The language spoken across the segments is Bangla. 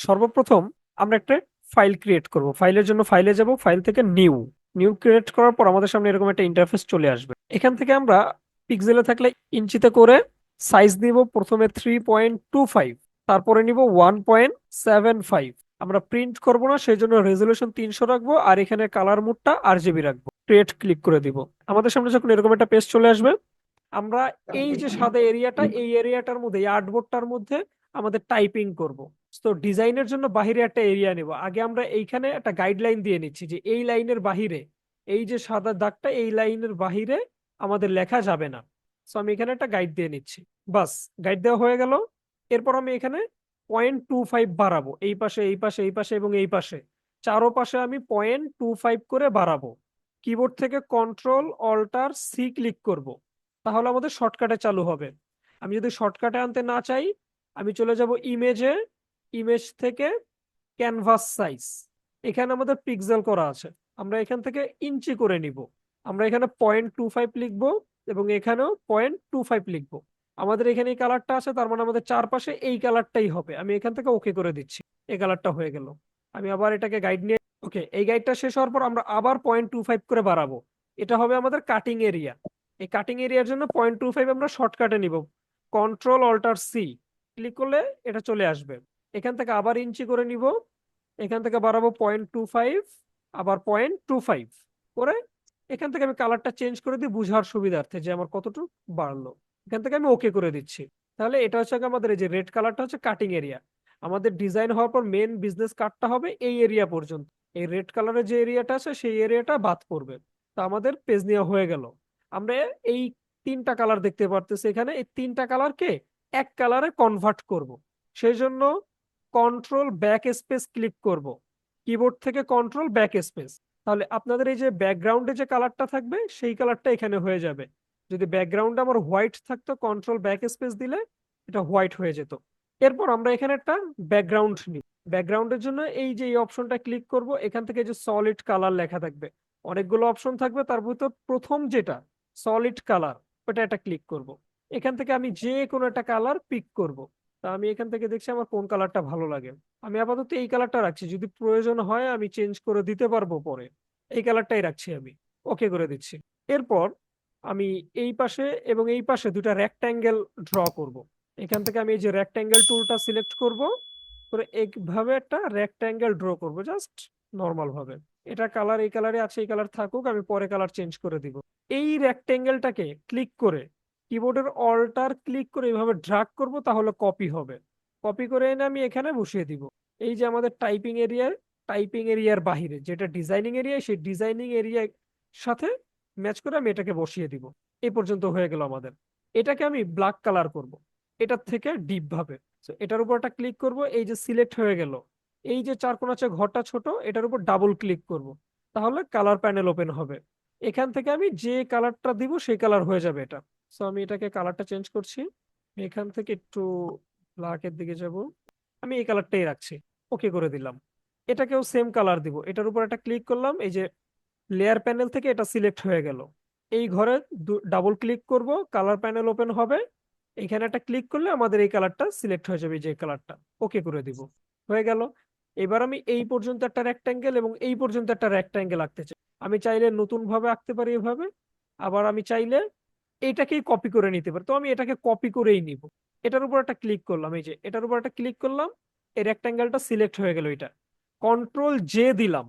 সর্বপ্রথম আমরা একটা ফাইল ক্রিয়েট করব। ফাইলের জন্য ফাইলে যাব, ফাইল থেকে নিউ নিউ ক্রিয়েট করার পর আমাদের সামনে এরকম একটা ইন্টারফেস চলে আসবে। এখান থেকে আমরা পিক্সেলে থাকলে ইঞ্চিতে করে সাইজ নিব। প্রথমে 3.25, তারপরে নিব 1.75। আমরা প্রিন্ট করব না, সেই জন্য রেজলিউশন 300 রাখবো, আর এখানে কালার মোডটা RGB রাখবো। ক্রিয়েট ক্লিক করে দিব। আমাদের সামনে যখন এরকম একটা পেজ চলে আসবে, আমরা এই যে সাদা এরিয়াটা, এই এরিয়াটার মধ্যে, এই আর্টবোর্ডটার মধ্যে আমাদের টাইপিং করব। তো ডিজাইনের জন্য বাহিরে একটা এরিয়া নেব। আগে আমরা এইখানে একটা গাইডলাইন দিয়ে নিচ্ছি যে এই লাইনের বাহিরে, এই যে সাদা দাগটা, এই লাইনের বাহিরে আমাদের লেখা যাবে না। তো আমি এখানে একটা গাইড দিয়ে নিচ্ছি। বাস, গাইড দেওয়া হয়ে গেল। এরপর আমি এখানে 0.25 বাড়াবো, এই পাশে, এই পাশে, এই পাশে এবং এই পাশে, চারো পাশে আমি 0.25 করে বাড়াবো। কিবোর্ড থেকে Ctrl Alt+C ক্লিক করব, তাহলে আমাদের শর্টকাটে চালু হবে। আমি যদি শর্টকাটে আনতে না চাই, আমি চলে যাব ইমেজে, ইমেজ থেকে ক্যানভাস সাইজ, এখানে আমাদের পিক্সেল করা আছে, আমরা এখান থেকে ইঞ্চি করে নিব। আমরা এখানে 0.25 লিখবো এবং এখানেও 0.25 লিখবো। আমাদের এখানে এই কালারটা আছে, তার মানে আমাদের চারপাশে এই কালারটাই হবে। আমি এখান থেকে ওকে করে দিচ্ছি। এই কালারটা হয়ে গেল। আমি আবার এটাকে গাইড নিয়ে, ওকে, এই গাইডটা শেষ হওয়ার পর আমরা আবার 0.25 করে বাড়াবো। এটা হবে আমাদের কাটিং এরিয়া। এই কাটিং এরিয়ার জন্য 0.25 আমরা শর্টকাটে নিব। Ctrl Alt+C ক্লিক করলে এটা চলে আসবে। এখান থেকে আবার ইঞ্চি করে নিব, এখান থেকে বাড়াবো 0.25, আবার 0.25 করে। এখান থেকে আমি কালারটা চেঞ্জ করে দিই বুঝার সুবিধার্থে যে আমার কতটুকু বাড়লো। এখান থেকে আমি ওকে করে দিচ্ছি। তাহলে এটা হচ্ছে আমাদের এই যে রেড কালারটা হচ্ছে কাটিং এরিয়া। আমাদের ডিজাইন হওয়ার পর মেন বিজনেস কার্ডটা হবে এই এরিয়া পর্যন্ত। এই রেড কালারের যে এরিয়াটা আছে সেই এরিয়াটা বাদ পড়বে। তো আমাদের পেজ নেওয়া হয়ে গেল। আমরা এই তিনটা কালার দেখতে পারতেছি এখানে, এই তিনটা কালারকে এক কালারে কনভার্ট করব। সেই জন্য Ctrl ব্যাক স্পেস ক্লিক করব, কিবোর্ড থেকে Ctrl ব্যাক স্পেস। তাহলে আপনাদের এই যে ব্যাকগ্রাউন্ডে যে কালারটা থাকবে সেই কালারটা এখানে হয়ে যাবে। যদি ব্যাকগ্রাউন্ডে আমার হোয়াইট থাকতো, Ctrl ব্যাক স্পেস দিলে এটা হোয়াইট হয়ে যেত। এরপর আমরা এখানে একটা ব্যাকগ্রাউন্ড নিই। ব্যাকগ্রাউন্ডের জন্য এই যে এই অপশনটা ক্লিক করব, এখান থেকে যে সলিড কালার লেখা থাকবে, অনেকগুলো অপশন থাকবে, তার ভিতর প্রথম যেটা সলিড কালার, ওটা একটা ক্লিক করব। এখান থেকে আমি যে কোনো একটা কালার পিক করব। তা আমি এখান থেকে দেখছি আমার কোন কালারটা ভালো লাগে। আমি আপাতত এই কালারটা রাখছি, যদি প্রয়োজন হয় আমি চেঞ্জ করে দিতে পারবো পরে। এই কালারটাই রাখছি আমি। ওকে করে দিচ্ছি। এরপর আমি এই পাশে এবং এই পাশে দুটা রেক্ট্যাঙ্গেল ড্র করব। এখান থেকে আমি এই যে রেক্ট্যাঙ্গেল টুলটা সিলেক্ট করব, করে এইভাবে একটা রেক্ট্যাঙ্গেল ড্র করব, জাস্ট নর্মাল ভাবে। এটা কালার এই কালারে আছে, এই কালার থাকুক, আমি পরে কালার চেঞ্জ করে দিব। এই রেক্ট্যাঙ্গেলটাকে ক্লিক করে কিবোর্ডের অল্টার ক্লিক করে এইভাবে ড্রাগ করব, তাহলে কপি হবে। কপি করে এনে আমি এখানে বসিয়ে দিব। এই যে আমাদের টাইপিং এরিয়ার বাহিরে যেটা ডিজাইনিং এরিয়া, সেই ডিজাইনিং এরিয়ার সাথে ম্যাচ করে আমি এটাকে বসিয়ে দিব। এই পর্যন্ত হয়ে গেল আমাদের। এটাকে আমি ব্ল্যাক কালার করব, এটার থেকে ডিপ ভাবে। So, এটার উপর একটা ক্লিক করব, এই যে সিলেক্ট হয়ে গেল। এই যে চার কোণা আছে ঘরটা ছোট, এটার উপর ডাবল ক্লিক করব, তাহলে কালার প্যানেল ওপেন হবে। এখান থেকে আমি যে কালারটা দিব সেই কালার হয়ে যাবে এটা। সো আমি এটাকে কালারটা চেঞ্জ করছি। এখান থেকে একটু ব্ল্যাকের দিকে যাব, আমি এই কালারটাই রাখছি। ওকে করে দিলাম। এটাকেও সেম কালার দিব, এটার উপর একটা ক্লিক করলাম, এই যে লেয়ার প্যানেল থেকে এটা সিলেক্ট হয়ে গেল। এই ঘরে ডাবল ক্লিক করব, কালার প্যানেল ওপেন হবে। এখানে একটা ক্লিক করলে আমাদের এই কালারটা সিলেক্ট হয়ে যাবে, এই যে কালারটা। ওকে করে দিব। হয়ে গেল। এবার আমি এই পর্যন্ত একটা রেক্ট্যাঙ্গেল এবং এই পর্যন্ত একটা রেক্ট্যাঙ্গেল আঁকতে চাই। আমি চাইলে নতুন ভাবে আঁকতে পারি এভাবে, আবার আমি চাইলে এইটাকেই কপি করে নিতে পারি। তো আমি এটাকে কপি করেই নিব। এটার উপর একটা ক্লিক করলাম, এই যে এটার উপর একটা ক্লিক করলাম, এই রেক্ট্যাঙ্গেলটা সিলেক্ট হয়ে গেল। এটা Ctrl J দিলাম,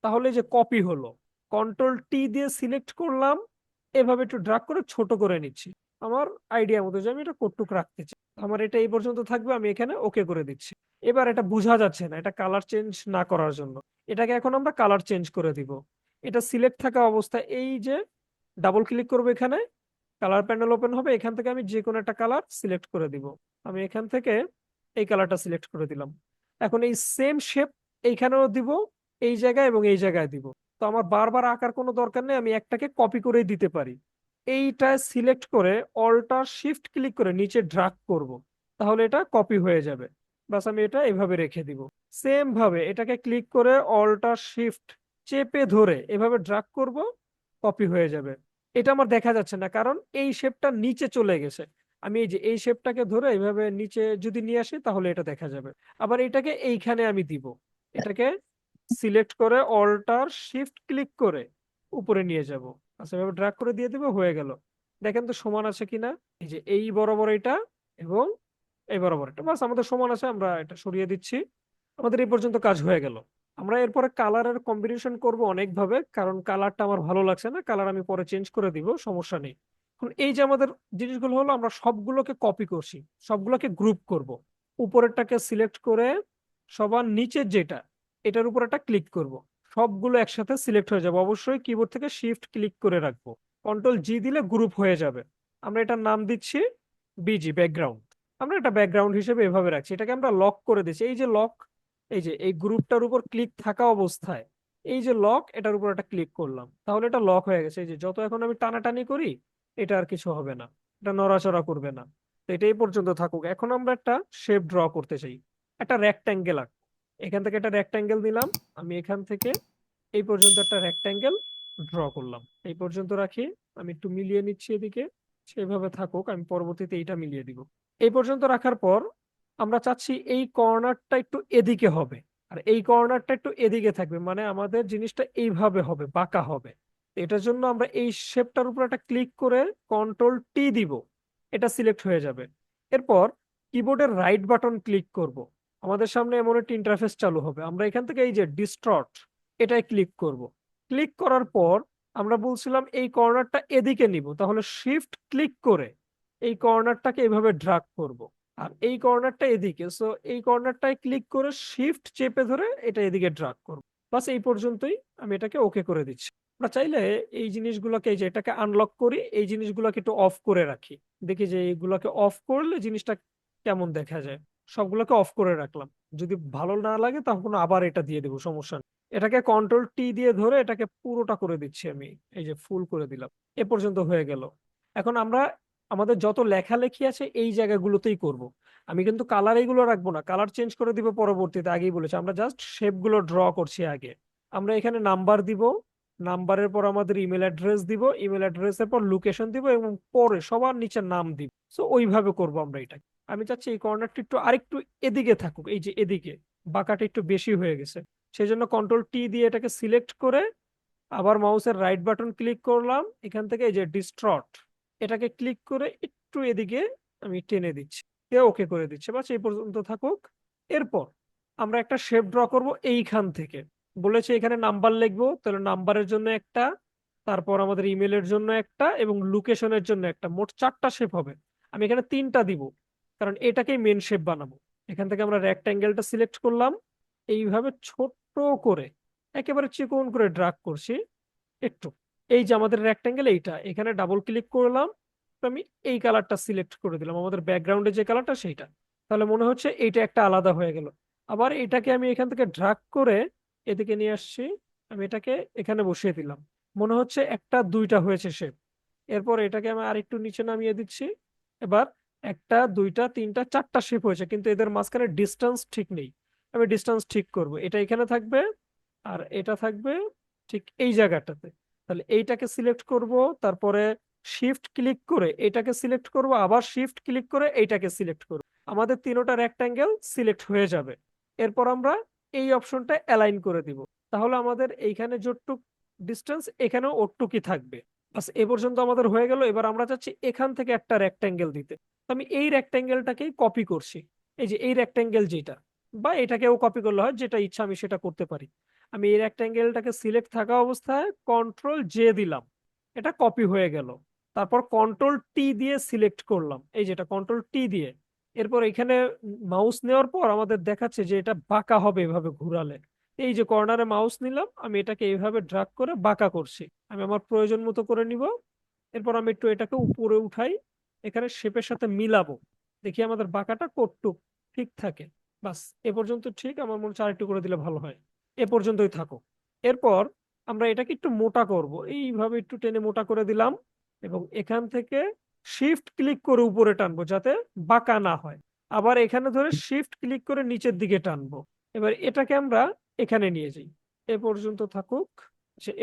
তাহলে যে কপি হলো। Ctrl T দিয়ে সিলেক্ট করলাম, এভাবে একটু ড্রাগ করে ছোট করে নিচ্ছি আমার আইডিয়া মতো, যে আমি এটা কতটুকু রাখতে চাই। আমার এটা এই পর্যন্ত থাকবে, আমি এখানে ওকে করে দিচ্ছি। এবার এটা বোঝা যাচ্ছে না, এটা কালার চেঞ্জ না করার জন্য এটাকে এখন আমরা কালার চেঞ্জ করে দিব। এটা সিলেক্ট থাকা অবস্থায় এই যে ডাবল ক্লিক করবো, এখানে কালার প্যানেল ওপেন হবে। এখান থেকে আমি যে কোনো একটা কালার সিলেক্ট করে দিব। আমি এখান থেকে এই কালারটা সিলেক্ট করে দিলাম। এখন এই সেম শেপ এইখানেও দিব, এই জায়গায় এবং এই জায়গায় দিব। তো আমার বারবার আঁকার কোনো দরকার নেই, আমি একটাকে কপি করেই দিতে পারি। এইটা সিলেক্ট করে অল্টার শিফট ক্লিক করে নিচে ড্রাগ করব, তাহলে এটা কপি হয়ে যাবে। বাস, আমি এটা এভাবে রেখে দিব। সেম ভাবে এটাকে ক্লিক করে অল্টার শিফট চেপে ধরে এভাবে ড্রাগ করব, কপি হয়ে যাবে। এটা আমার দেখা যাচ্ছে না কারণ এই শেপটা নিচে চলে গেছে। আমি এই যে এই শেপটাকে ধরে এইভাবে নিচে যদি নিয়ে আসি তাহলে এটা দেখা যাবে। আবার এটাকে এইখানে আমি দিব, এটাকে সিলেক্ট করে অল্টার শিফট ক্লিক করে উপরে নিয়ে যাব। আচ্ছা, এভাবে ড্র্যাগ করে দিয়ে দিব, হয়ে গেল। দেখেন তো সমান আছে কিনা। এই যে এই বরাবর এটা এবং এই বরাবর এটা, বাস আমাদের সমান আছে, আমরা এটা সরিয়ে দিচ্ছি। আমাদের এই পর্যন্ত কাজ হয়ে গেল। আমরা এরপরে কালারের কম্বিনেশন করব অনেক ভাবে, কারণ কালারটা আমার ভালো লাগছে না, কালার আমি পরে চেঞ্জ করে দিব, সমস্যা নেই। এখন এই যে আমাদের জিনিসগুলো হলো, আমরা সবগুলোকে কপি করছি, সবগুলোকে গ্রুপ করব। উপরেরটাকে সিলেক্ট করে সবার নিচের যেটা, এটার উপর একটা ক্লিক করব। সবগুলো একসাথে সিলেক্ট হয়ে যাবে। অবশ্যই কিবোর্ড থেকে শিফট ক্লিক করে রাখবো, কন্ট্রোল জি দিলে গ্রুপ হয়ে যাবে। আমরা এটার নাম দিচ্ছি বিজি, ব্যাকগ্রাউন্ড। আমরা এটা ব্যাকগ্রাউন্ড হিসেবে এভাবে রাখছি। এটাকে আমরা লক করে দিচ্ছি, এই যে লক, এই যে এই গ্রুপটার উপর ক্লিক থাকা অবস্থায় এই যে লক, এটার উপর একটা ক্লিক করলাম, তাহলে এটা লক হয়ে গেছে। এই যে যত এখন আমি টানাটানি করি এটা আর কিছু হবে না, এটা নড়াচড়া করবে না। তো এটা এই পর্যন্ত থাকুক। এখন আমরা একটা শেপ ড্র করতে চাই, একটা রেক্ট্যাঙ্গেল আঁক। এখান থেকে একটা রেক্ট্যাঙ্গেল নিলাম, আমি এখান থেকে এই পর্যন্ত একটা রেক্ট্যাঙ্গেল ড্র করলাম। এই পর্যন্ত রাখি, আমি একটু মিলিয়ে নিচ্ছি এদিকে, সেভাবে থাকুক, আমি পরবর্তীতে এইটা মিলিয়ে দিব। এই পর্যন্ত রাখার পর আমরা চাচ্ছি এই কর্নারটা একটু এদিকে হবে, আর এই কর্নারটা একটু এদিকে থাকবে, মানে আমাদের জিনিসটা এইভাবে হবে, বাঁকা হবে। এটার জন্য আমরা এই শেপটার উপর একটা ক্লিক করে কন্ট্রোল টি দিব, এটা সিলেক্ট হয়ে যাবে। এরপর কিবোর্ডের রাইট বাটন ক্লিক করব, আমাদের সামনে এমন একটা ইন্টারফেস চালু হবে। আমরা এখান থেকে এই যে ডিস্টর্ট, এটাই ক্লিক করব। ক্লিক করার পর আমরা বলছিলাম এই কর্নারটা এদিকে নিব, তাহলে শিফট ক্লিক করে এই কর্নারটাকে এভাবে ড্রাগ করব। আর এই কর্নারটা এদিকে, সো এই কর্নারটায় ক্লিক করে শিফট চেপে ধরে এটা এদিকে ড্রাগ করব। বাস এই পর্যন্তই, আমি এটাকে ওকে করে দিচ্ছি। আমরা চাইলে এই জিনিসগুলোকে, এই যে এটাকে আনলক করি, এই জিনিসগুলোকে একটু অফ করে রাখি, দেখি যে এইগুলোকে অফ করলে জিনিসটা কেমন দেখা যায়। সবগুলোকে অফ করে রাখলাম, যদি ভালো না লাগে তখন আবার এটা দিয়ে দেবো, সমস্যা নেই। এটাকে কন্ট্রোল টি দিয়ে ধরে এটাকে পুরোটা করে দিচ্ছি আমি, এই যে ফুল করে দিলাম। এ পর্যন্ত হয়ে গেল। এখন আমরা আমাদের যত লেখালেখি আছে এই জায়গাগুলোতেই করব। আমি কিন্তু কালার এইগুলো রাখবো না, কালার চেঞ্জ করে দিব পরবর্তীতে, আগেই বলেছি আমরা জাস্ট শেপগুলো ড্র করছি আগে। আমরা এখানে নাম্বার দিব, নাম্বারের পর আমাদের ইমেল অ্যাড্রেস দিব, ইমেল অ্যাড্রেসের পর লোকেশন দিব, এবং পরে সবার নিচে নাম দিব। সো ওইভাবে করব আমরা এটা। আমি চাচ্ছি এই কর্নারটা একটু আরেকটু এদিকে থাকুক, এই যে এদিকে বাঁকাটা একটু বেশি হয়ে গেছে। সেই জন্য কন্ট্রোল টি দিয়ে এটাকে সিলেক্ট করে আবার মাউসের রাইট বাটন ক্লিক করলাম, এখান থেকে এই যে ডিস্ট্রট, এটাকে ক্লিক করে একটু এদিকে আমি টেনে দিচ্ছি, ওকে করে দিচ্ছে। বাস এই পর্যন্ত থাকুক। এরপর আমরা একটা শেপ ড্র করব এইখান থেকে। বলেছে এখানে নাম্বার লিখবো, তাহলে নাম্বারের জন্য একটা, তারপর আমাদের ইমেলের জন্য একটা, এবং লোকেশনের জন্য একটা, মোট 4টা শেপ হবে। আমি এখানে 3টা দিব, কারণ এটাকেই মেন শেপ বানাবো। এখান থেকে আমরা রেক্ট্যাঙ্গেলটা সিলেক্ট করলাম, এইভাবে ছোট্ট করে একেবারে চিকন করে ড্রাগ করছি একটু। এই যে আমাদের রেক্ট্যাঙ্গেল, এইটা এখানে ডাবল ক্লিক করলাম, তো আমি এই কালারটা সিলেক্ট করে দিলাম, আমাদের ব্যাকগ্রাউন্ডে যে কালারটা সেইটা। তাহলে মনে হচ্ছে এইটা একটা আলাদা হয়ে গেল। আবার এটাকে আমি এখান থেকে ড্রাগ করে এদিকে নিয়ে আসছি, আমি এটাকে এখানে বসিয়ে দিলাম, মনে হচ্ছে একটা দুইটা হয়েছে শেপ। এরপর এটাকে আমি আরেকটু নিচে নামিয়ে দিচ্ছি। এবার একটা দুইটা তিনটা 4টা শেপ হয়েছে, কিন্তু এদের মাঝখানে ডিস্টেন্স ঠিক নেই। আমি ডিস্টেন্স ঠিক করব, এটা এখানে থাকবে আর এটা থাকবে ঠিক এই জায়গাটাতে। তাহলে এইটাকে সিলেক্ট করব, তারপরে শিফট ক্লিক করে এটাকে সিলেক্ট করব, আবার শিফট ক্লিক করে এইটাকে সিলেক্ট করব। আমাদের তিনোটা রেক্ট্যাঙ্গেল সিলেক্ট হয়ে যাবে। এরপর আমরা এই অপশনটা অ্যালাইন করে দিব, তাহলে আমাদের এইখানে যতটুক ডিস্টেন্স এখানেও ওটুকুই থাকবে। বাস এ পর্যন্ত আমাদের হয়ে গেল। এবার আমরা চাচ্ছি এখান থেকে একটা রেক্ট্যাঙ্গেল দিতে, তো আমি এই রেক্ট্যাঙ্গেলটাকেই কপি করছি। এই যে এই রেক্ট্যাঙ্গেল যেটা, বা এটাকেও কপি করলে হয়, যেটা ইচ্ছা আমি সেটা করতে পারি। আমি এই রেক্ট্যাঙ্গেলটাকে সিলেক্ট থাকা অবস্থায় কন্ট্রোল জে দিলাম, এটা কপি হয়ে গেল। তারপর কন্ট্রোল টি দিয়ে সিলেক্ট করলাম, এই যেটা কন্ট্রোল টি দিয়ে। এরপর এখানে মাউস নেওয়ার পর আমাদের দেখাচ্ছে যে এটা বাঁকা হবে এভাবে ঘুরালে। এই যে কর্নারে মাউস নিলাম, আমি এটাকে এইভাবে ড্রাগ করে বাঁকা করছি, আমি আমার প্রয়োজন মতো করে নিব। এরপর আমি একটু এটাকে উপরে উঠাই, এখানে শেপের সাথে মিলাবো, দেখি আমাদের বাঁকাটা কতটুক ঠিক থাকে। বাস এ পর্যন্ত ঠিক, আমার মনে হচ্ছে আরেকটু করে দিলে ভালো হয়। এ পর্যন্তই থাকো। এরপর আমরা এটাকে একটু মোটা করব, এইভাবে একটু টেনে মোটা করে দিলাম, এবং এখান থেকে শিফট ক্লিক করে উপরে টানবো যাতে বাঁকা না হয়। আবার এখানে ধরে শিফট ক্লিক করে নিচের দিকে টানবো। এবার এটাকে আমরা এখানে নিয়ে যাই। এ পর্যন্ত থাকুক,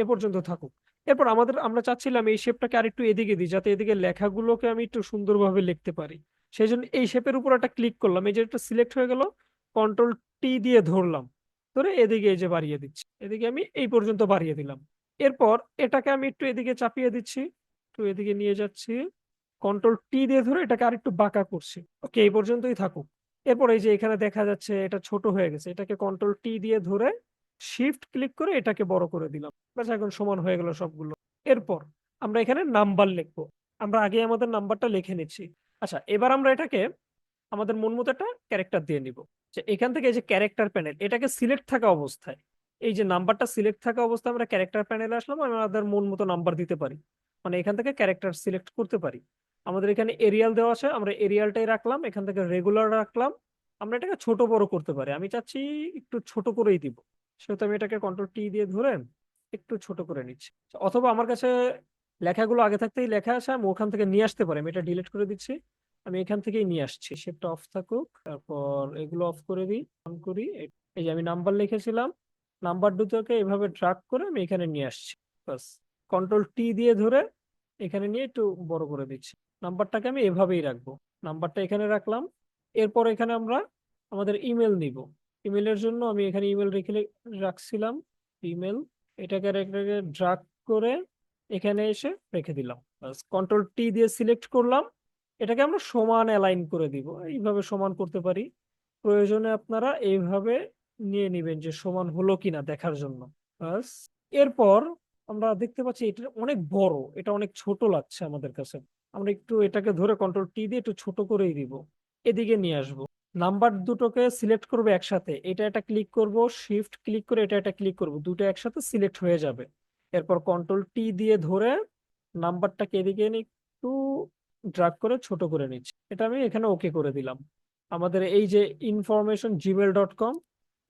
এ পর্যন্ত থাকুক। এরপর আমরা চাচ্ছিলাম এই শেপটাকে আরেকটু এদিকে দিই, যাতে এদিকে লেখাগুলোকে আমি একটু সুন্দরভাবে লিখতে পারি। সেই জন্য এই শেপের উপর একটা ক্লিক করলাম, এই যে একটা সিলেক্ট হয়ে গেল, কন্ট্রোল টি দিয়ে ধরলাম, ধরে এদিকে এই যে বাড়িয়ে দিচ্ছি, এদিকে আমি এই পর্যন্ত বাড়িয়ে দিলাম। এরপর এটাকে আমি একটু এদিকে চাপিয়ে দিচ্ছি, একটু এদিকে নিয়ে যাচ্ছি, কন্ট্রোল টি দিয়ে ধরে এটাকে আরেকটু বাঁকা করছি। ওকে, এই পর্যন্তই থাকুক। এরপর এই যে এখানে দেখা যাচ্ছে এটা ছোট হয়ে গেছে, এটাকে কন্ট্রোল টি দিয়ে ধরে শিফট ক্লিক করে এটাকে বড় করে দিলাম। ব্যাস, এখন সমান হয়ে গেল সবগুলো। এরপর আমরা এখানে নাম্বার লিখবো। আমরা আগে আমাদের নাম্বারটা লিখে নিচ্ছি। আচ্ছা, এবার আমরা এটাকে আমাদের মন মতো একটা ক্যারেক্টার দিয়ে নিব। যে এখান থেকে এই যে ক্যারেক্টার প্যানেল, এটাকে সিলেক্ট থাকা অবস্থায়, এই যে নাম্বারটা সিলেক্ট থাকা অবস্থায় আমরা ক্যারেক্টার প্যানেলে আসলাম, আমরা আমাদের মন মতো নাম্বার দিতে পারি। মানে এখান থেকে ক্যারেক্টার সিলেক্ট করতে পারি। আমাদের এখানে এরিয়াল দেওয়া আছে, আমরা এরিয়ালটাই রাখলাম, এখান থেকে রেগুলার রাখলাম। আমরা এটাকে ছোট বড় করতে পারি, আমি চাচ্ছি একটু ছোট করেই দিব, সেহেতু আমি এটাকে কন্ট্রোল টি দিয়ে ধরে একটু ছোট করে নিচ্ছি। অথবা আমার কাছে লেখাগুলো আগে থাকতেই লেখা আছে, আমি ওখান থেকে নিয়ে আসতে পারি, আমি এটা ডিলিট করে দিচ্ছি। আমি এখান থেকেই নিয়ে আসছি, শেপটা অফ থাকুক, তারপর এগুলো অফ করে দিই, অন করি। এই যে আমি নাম্বার লিখেছিলাম, নাম্বার দুটোকে এভাবে ড্রাগ করে আমি এখানে নিয়ে আসছি। বাস, কন্ট্রোল টি দিয়ে ধরে এখানে নিয়ে একটু বড় করে দিচ্ছি। নাম্বারটাকে আমি এভাবেই রাখবো, নাম্বারটা এখানে রাখলাম। এরপর এখানে আমরা আমাদের ইমেল নিব। ইমেলের জন্য আমি এখানে ইমেল রেখে রাখছিলাম, ইমেল, এটাকে রেখে ড্রাগ করে এখানে এসে রেখে দিলাম। কন্ট্রোল টি দিয়ে সিলেক্ট করলাম, এটাকে আমরা সমান অ্যালাইন করে দিব, এইভাবে সমান করতে পারি। প্রয়োজনে আপনারা এইভাবে নিয়ে নিবেন যে সমান হলো কিনা দেখার জন্য। বাস, এরপর আমরা দেখতে পাচ্ছি এটা অনেক বড়, এটা অনেক ছোট লাগছে আমাদের কাছে। আমরা একটু এটাকে ধরে কন্ট্রোল টি দিয়ে একটু ছোট করেই দিব, এদিকে নিয়ে আসবো। নাম্বার দুটোকে সিলেক্ট করবো একসাথে, এটা একটা ক্লিক করব, শিফট ক্লিক করে এটা একটা ক্লিক করব, দুটো একসাথে সিলেক্ট হয়ে যাবে। এরপর কন্ট্রোল টি দিয়ে ধরে নাম্বারটাকে এদিকে এনে একটু ড্রাগ করে ছোট করে নিচ্ছি, এটা আমি এখানে ওকে করে দিলাম। আমাদের এই যে ইনফরমেশন gmail.com,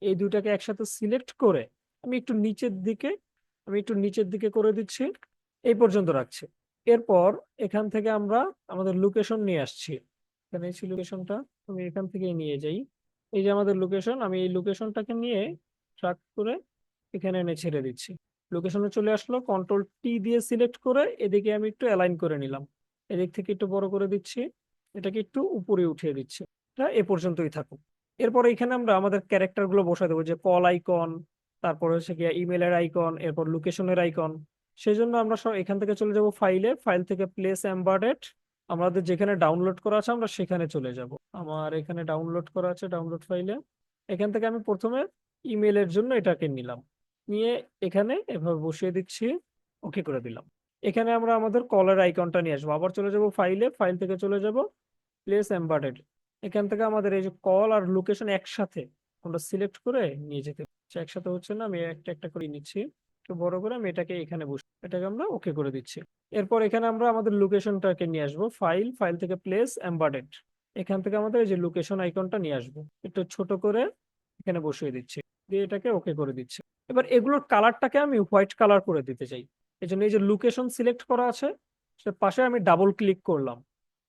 এই দুটাকে একসাথে সিলেক্ট করে আমি একটু নিচের দিকে আমি একটু নিচের দিকে করে দিচ্ছি, এই পর্যন্ত রাখছি। এরপর এখান থেকে আমরা আমাদের লোকেশন নিয়ে আসছি। এখানে ছিল লোকেশনটা, আমি এখান থেকেই নিয়ে যাই। এই যে আমাদের লোকেশন, আমি এই লোকেশনটাকে নিয়ে ট্র্যাক করে এখানে এনে ছেড়ে দিচ্ছি। লোকেশনে চলে আসলো, কন্ট্রোল টি দিয়ে সিলেক্ট করে এদিকে আমি একটু অ্যালাইন করে নিলাম, এদিক থেকে একটু বড় করে দিচ্ছি, এটাকে একটু উপরে উঠিয়ে দিচ্ছি। এটা এ পর্যন্তই থাকুক। এরপর এখানে আমরা আমাদের ক্যারেক্টার গুলো বসাই দেবো, যে কল আইকন, তারপর হচ্ছে গিয়ে ইমেলের আইকন, এরপর লোকেশনের আইকন। সেই জন্য আমরা সব এখান থেকে চলে যাব ফাইলে, ফাইল থেকে প্লেস এমবেডেড, আমাদের যেখানে ডাউনলোড করা আছে আমরা সেখানে চলে যাব। আমার এখানে ডাউনলোড করা আছে, ডাউনলোড ফাইলে। এখান থেকে আমি প্রথমে ইমেলের জন্য এটাকে নিলাম, নিয়ে এখানে এভাবে বসিয়ে দিচ্ছি, ওকে করে দিলাম। এখানে আমরা আমাদের কলের আইকনটা নিয়ে আসবো, আবার চলে যাব ফাইলে, ফাইল থেকে চলে যাব প্লেস এমবেডেড। এখান থেকে আমাদের এই যে কল আর লোকেশন একসাথে আমরা সিলেক্ট করে নিয়ে যেতে হচ্ছে। একসাথে হচ্ছে না, আমি একটা একটা করে নিচ্ছি, একটু বড় করে আমি এটাকে এখানে বসে এটাকে আমরা ওকে করে দিচ্ছি। এরপর এখানে আমরা আমাদের লোকেশনটাকে নিয়ে আসবো, ফাইল, ফাইল থেকে প্লেস এমবেডেড, এখান থেকে আমাদের এই যে লোকেশন আইকনটা নিয়ে আসবো, একটু ছোট করে এখানে বসিয়ে দিচ্ছি, দিয়ে এটাকে ওকে করে দিচ্ছি। এবার এগুলোর কালারটাকে আমি হোয়াইট কালার করে দিতে চাই। এই জন্য এই যে লোকেশন সিলেক্ট করা আছে, সে পাশে আমি ডাবল ক্লিক করলাম,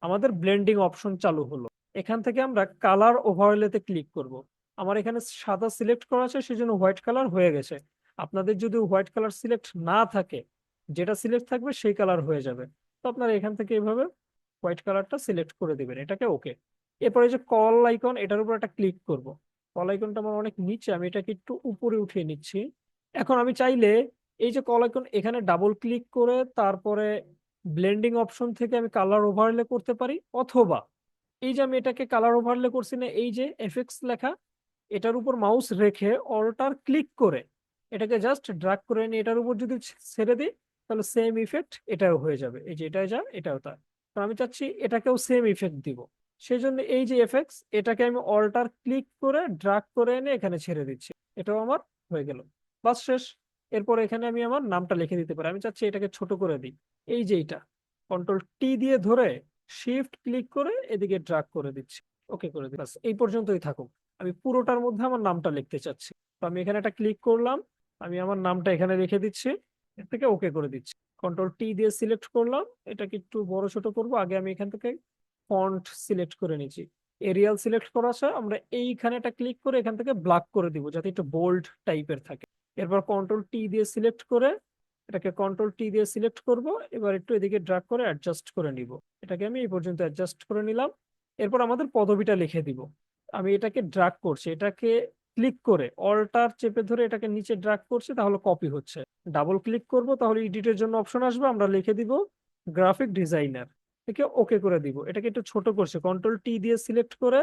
আমাদের ব্লেন্ডিং অপশন চালু হলো। এখান থেকে আমরা কালার ওভারলেতে ক্লিক করব। আমার এখানে সাদা সিলেক্ট করা আছে, সেজন্য হোয়াইট কালার হয়ে গেছে। আপনাদের যদি হোয়াইট কালার সিলেক্ট না থাকে, যেটা সিলেক্ট থাকবে সেই কালার হয়ে যাবে। তো আপনারা এখান থেকে এইভাবে হোয়াইট কালারটা সিলেক্ট করে দিবেন, এটাকে ওকে। এরপরে যে কল আইকন, এটার উপর একটা ক্লিক করব। কল আইকনটা আমার অনেক নিচে, আমি এটাকে একটু উপরে উঠিয়ে নিচ্ছি। এখন আমি চাইলে এই যে কল আইকন, এখানে ডাবল ক্লিক করে তারপরে ব্লেন্ডিং অপশন থেকে আমি কালার ওভারলে করতে পারি, অথবা এই যে আমি এটাকে কালার ওভারলে করছি না, এই যে এফএক্স লেখা, এটার উপর মাউস রেখে অল্টার ক্লিক করে এটাকে জাস্ট ড্রাগ করে নিয়ে এটার উপর যদি ছেড়ে দিই, তাহলে সেম ইফেক্ট এটাও হয়ে যাবে। এই যে এটাই যা এটাও তা, তো আমি চাচ্ছি এটাকেও সেম ইফেক্ট দিব। সেই জন্য এই যে এফএক্স, এটাকে আমি অল্টার ক্লিক করে ড্রাগ করে এনে এখানে ছেড়ে দিচ্ছি, এটাও আমার হয়ে গেল। বাস, শেষ। এরপর এখানে আমি আমার নামটা লিখে দিতে পারি, আমি চাচ্ছি এটাকে ছোট করে দিই। এই যে এইটা, কন্ট্রোল টি দিয়ে ধরে শিফট ক্লিক করে এদিকে ড্রাগ করে দিচ্ছি, ওকে করে দিই। বাস, এই পর্যন্তই থাকুক। আমি পুরোটার মধ্যে আমার নামটা লিখতে চাচ্ছি, তো আমি এখানে একটা ক্লিক করলাম, আমি আমার নামটা এখানে রেখে দিচ্ছি, এর থেকে ওকে করে দিচ্ছি। কন্ট্রোল টি দিয়ে সিলেক্ট করলাম, এটাকে একটু বড় ছোট করব। আগে আমি এখান থেকে ফন্ট সিলেক্ট করে নিচ্ছি, এরিয়াল সিলেক্ট করা আছে, আমরা এইখানে একটা ক্লিক করে এখান থেকে ব্ল্যাক করে দিব, যাতে একটু বোল্ড টাইপের থাকে। এরপর কন্ট্রোল টি দিয়ে সিলেক্ট করে এটাকে কন্ট্রোল টি দিয়ে সিলেক্ট করব, এবার একটু এদিকে ড্র্যাগ করে অ্যাডজাস্ট করে নিব। এটাকে আমি এই পর্যন্ত অ্যাডজাস্ট করে নিলাম। এরপর আমাদের পদবিটা লিখে দিব। আমি এটাকে ড্র্যাগ করছি, এটাকে ক্লিক করে অল্টার চেপে ধরে এটাকে নিচে ড্র্যাগ করছি, তাহলে কপি হচ্ছে। ডাবল ক্লিক করব, তাহলে এডিটের জন্য অপশন আসবে, আমরা লিখে দিব গ্রাফিক ডিজাইনার। একে ওকে করে দিব। এটাকে একটু ছোট করছে, কন্ট্রোল টি দিয়ে সিলেক্ট করে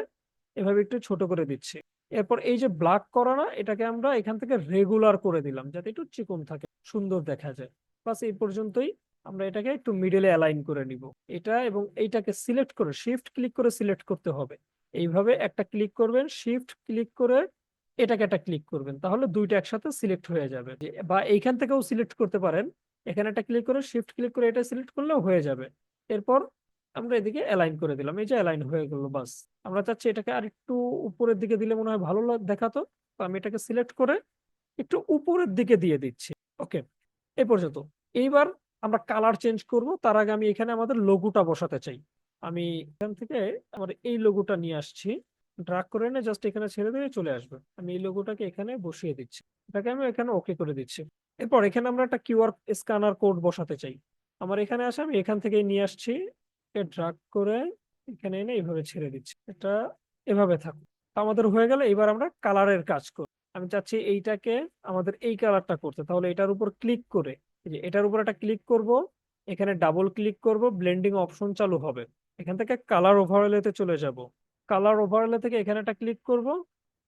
এভাবে একটু ছোট করে দিচ্ছি। এরপর এই যে ব্ল্যাক করা না, এটাকে আমরা এখান থেকে রেগুলার করে দিলাম যাতে একটু চিকন থাকে, সুন্দর দেখা যায়। বাস এই পর্যন্তই। আমরা এটাকে একটু মিডলে অ্যালাইন করে নিব। এটা এবং এইটাকে সিলেক্ট করে শিফট ক্লিক করে সিলেক্ট করতে হবে। এইভাবে একটা ক্লিক করবেন, শিফট ক্লিক করে এটাকে একটা ক্লিক করবেন, তাহলে দুইটা একসাথে সিলেক্ট হয়ে যাবে। বা এইখান থেকেও সিলেক্ট করতে পারেন, এখানে একটা ক্লিক করে শিফট ক্লিক করে এটা সিলেক্ট করলেও হয়ে যাবে। এরপর আমরা এদিকে অ্যালাইন করে দিলাম, এই যে অ্যালাইন হয়ে গেল। বাস আমরা চাচ্ছি এটাকে আর একটু উপরের দিকে দিলে মনে হয় ভালো দেখাতো। তো আমি এটাকে সিলেক্ট করে একটু উপরের দিকে দিয়ে দিচ্ছি। ওকে, এই পর্যন্ত। এইবার আমরা কালার চেঞ্জ করব, তার আগে আমি এখানে আমাদের লোগোটা বসাতে চাই। আমি এখান থেকে আমার এই লোগোটা নিয়ে আসছি, ড্রাগ করে এনে জাস্ট এখানে ছেড়ে দিয়ে চলে আসবে। আমি এই লোগোটাকে এখানে বসিয়ে দিচ্ছি, এটাকে আমি এখানে ওকে করে দিচ্ছি। এরপর এখানে আমরা একটা কিউআর স্ক্যানার কোড বসাতে চাই। আমার এখানে আসে, আমি এখান থেকে নিয়ে আসছি, ড্রাগ করে এখানে এনে এইভাবে ছেড়ে দিচ্ছি। এটা এভাবে থাকুক। তো আমাদের হয়ে গেল। এবার আমরা কালারের কাজ করি। আমি চাচ্ছি এইটাকে আমাদের এই কালারটা করতে, তাহলে এটার উপর ক্লিক করে এই যে এটার উপর একটা ক্লিক করব, এখানে ডাবল ক্লিক করব, ব্লেন্ডিং অপশন চালু হবে। এখান থেকে কালার ওভারলেতে চলে যাব। কালার ওভারলে থেকে এখানে একটা ক্লিক করব,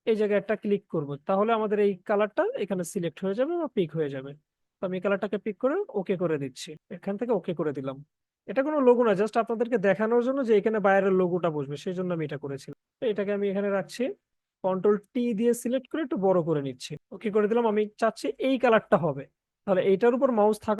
এই জায়গায় একটা ক্লিক করব, তাহলে আমাদের এই কালারটা এখানে সিলেক্ট হয়ে যাবে বা পিক হয়ে যাবে। তো আমি কালারটাকে পিক করে ওকে করে দিচ্ছি, এখান থেকে ওকে করে দিলাম। এটা কোনো লোগো না, জাস্ট আপনাদেরকে দেখানোর জন্য যে এখানে বাইরের লোগোটা বসবে, সেই জন্য আমি এটা করেছিলাম। তো এটাকে আমি এখানে রাখছি, কন্ট্রোল টি দিয়ে সিলেক্ট করে একটু বড় করে নিচ্ছি, ওকে করে দিলাম। আমি চাচ্ছি এই কালারটা হবে, তাহলে এইটার উপর মাউস থাকা